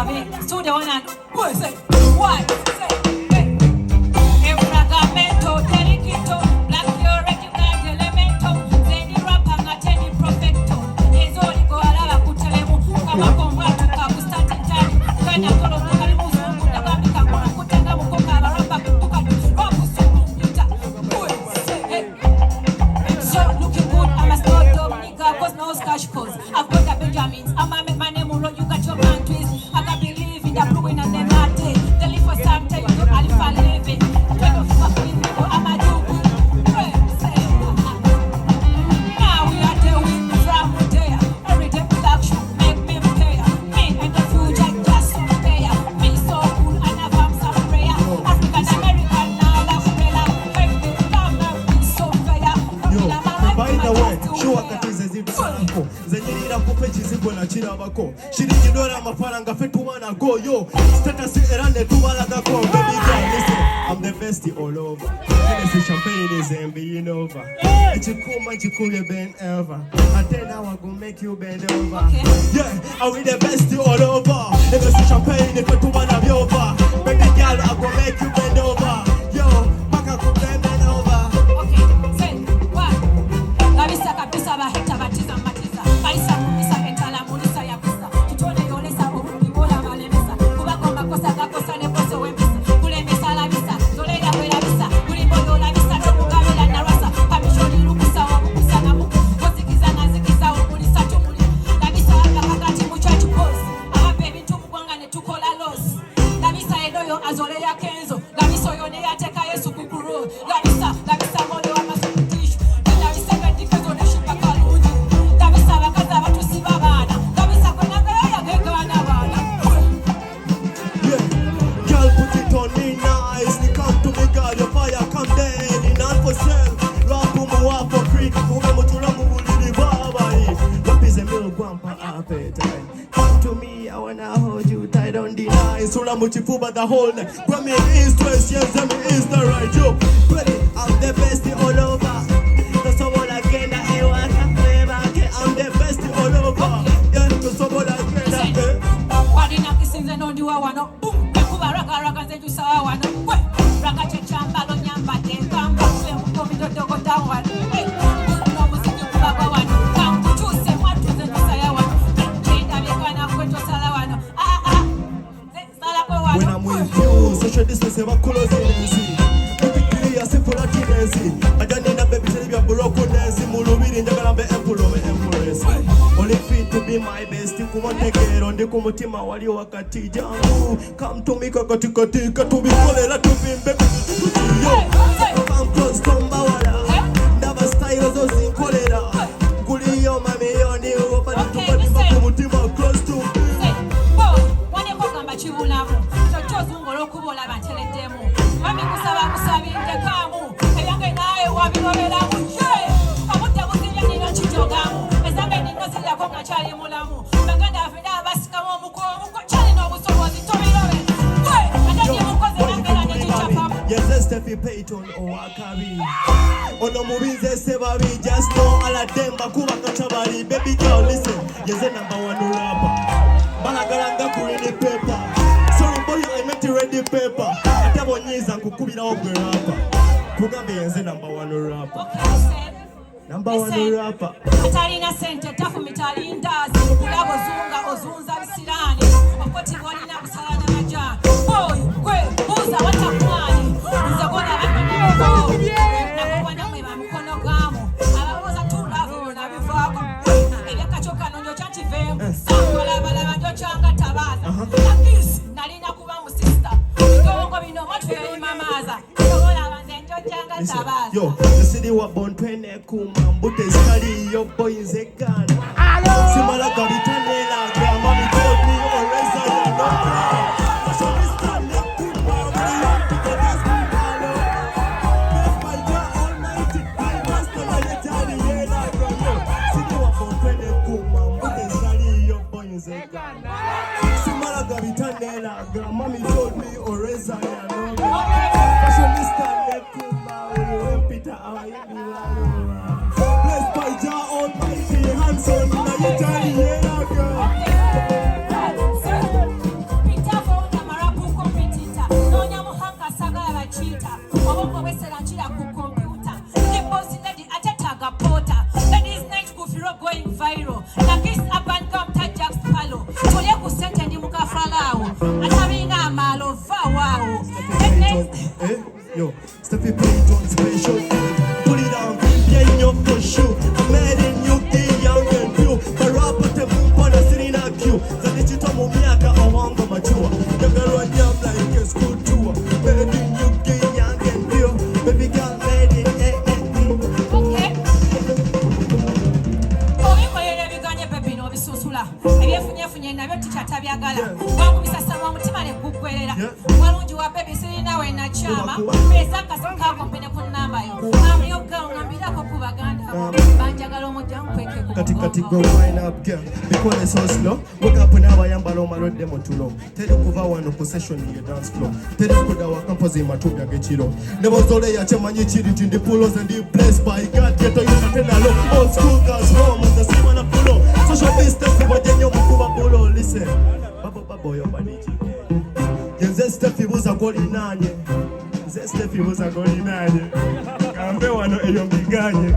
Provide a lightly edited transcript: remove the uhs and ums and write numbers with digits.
to the one and boy say what say hey Efragamento Terikito Black Regular Elemento Zeni Rapanga Teni Profecto Ezoli go alaba kutelemu kama komba tukabustati ndani kanya kolo karibu zungu ndabika kwa kutenga mukoka baramba kutuka wapu sukuita boy say hey so looking good I'm a store dog nigga cause no cash cause I've got the Benjamins I'm a make my name roll you got your man twist I can believe in the blue and the latte the live for some time you alpha living kind of fucking people I'm a do now we are doing from there every day production make me pay me and the future just so pay me so cool and have some prayer African American now love prayer make me come now so fair by the way show akatize zibusanako zenyirira kupe kizigo na kirabako shiringidora amafaranga fe tubana go yo status erane tubalaga ko baby girl listen I'm the best all over Hennessy champagne is being over Chikuma chikule bend ever and then I go make you bend over yeah I will the best all over Hennessy champagne fe tubana over baby girl I go make you bend over yo paka ku bend over okay say what kabisa kabisa bahita batiza matiza baisa kumisa entala mulisa ya kusa kitone yolesa obubibola malemesa kuba gomba kosa gakosa ne koso wembisa kulemesa la visa tolera kwela visa kulimboyo la visa tokugabela na rasa kamishoni lukusa obukusa na muku kozikiza na zikiza okulisa tumuli la visa akakati muchachu pose aha baby tumugwanga ne tukola loss la visa edoyo azole ya kenzo la visa yone yateka Yesu kukuru la visa moyo wa masukutishu la visa kadikezo ne shipa kaluni la visa bakaza batusi babana la visa konanga ya gegana bana yeah girl put it on me nicely come to me girl your fire come dead in all for sale rap mu wapo creek ube mutula mu bulili baba rap is a meal guampa appetite come to me I wanna hold you tight on the line sula muchifuba the whole night from me east west yes me is the right yo ready I'm the best all over that's all again I want to I'm the best all over yeah that's all again body Nakiss no do wano boom kuba raka zetu sawa wano we raka chechamba lo nyamba de kamba we mkomi dogo dawa hey no muziki kuba kwa wano kamba chuse watu zetu sawa wano chenda bekana kwetu sala wano sala kwa wano when I'm with you social distance ever close tendency baby clear simple tendency I don't need a baby tell you broken dance mulubiri njagala mbe empress only fit to be my best kumontekero ndi kumutima wali wakati jangu come to me katika tubikolera tubimbe yo come close tomba wala ndaba style zozikolera kuliyo mamiyoni obali tubali kumutima close to me wane kogamba chibulamu chozungolo kubola bateledemu mami kusaba kusabinde kamu eyange naye wabiroberamu abuta buzilya nino chitogamu ezange nino zilya ko ngachali mulamu baganda afida basikamu mukomu ko chali no busobozi tobirobe adani mukoze nangela ne chichapa yes Stephy Peyton owakabi ono mubize sebabi just know ala demba kuba kachabali baby girl listen yes number 1 rapper balagalanga kuri paper sorry boy I meant ready paper atabonyiza nkukubira ogwerapa kugambe yenze number 1 rapper number 1 rapper atalina sente tafu mitalindazi kulabo zunga ozunza bisirani okoti walina busalana maja boy kwe buza watakwani nze bona bakoko na kubona mwe bamukono gamu ababoza tulavu na bivako ebakachoka nonyo chantivemu sangola bala banjo changa tabaza Nakiss nalina kuba mu sister ngongo bino watu yimamaza ngola banjo changa tabaza yo the city wa born twene kuma mbute skali yo boy nzekana simala gabitanela grandma mi told me always I know so this time let kuma we want to get this Olutalo bless my God almighty I must never let any yela grandma city wa born twene kuma mbute skali yo boy nzekana simala gabitanela grandma mi told me always I know so this time let kuma we want Peter blessed by Jah Almighty, hands on, now you tell me, yeah, girl. video going viral. Nakiss Urban Camp Jack Palo. Tolye ku sente ndi mukafalawo. Atabinga amalo va wow. Yo, Stephy Peyton special. Put it on, yeah, yo, for sure. I'm mad in UK, young and few. Barapa te mumpa sitting in a queue. Zanichita mumiaka awanga machua. The girl and yam like a school tour. Made in UK, young and few. Baby girl, made in Okay. Oh, we koyele biganye baby no bisusula. Ebyefunye nabyo tikatabyagala. Wakubisa sama mutima ne gugwerera. Walungi wa baby sirina we na chama. Pesa kasika kompene ku namba yo. Amyo girl ngambirako ku baganda. Banjagala omujja nkweke Kati go wind up girl. Because it's so slow. Wake up when I am baloma road demo too long. Tell you kuva one possession in your dance floor. Tell you kuda wa campus in matuga gechiro. Never zole ya chemanyi chiri in the pulos and the place by God get you can tell low. Old school girls home with the same on pulo. Social distance for jenyo mukuba pulo. Listen. Babo yo baniji. Yenze Stephy was a goli nanye. Stephy was a goli nanye. Kambe wano eyo mbiganye.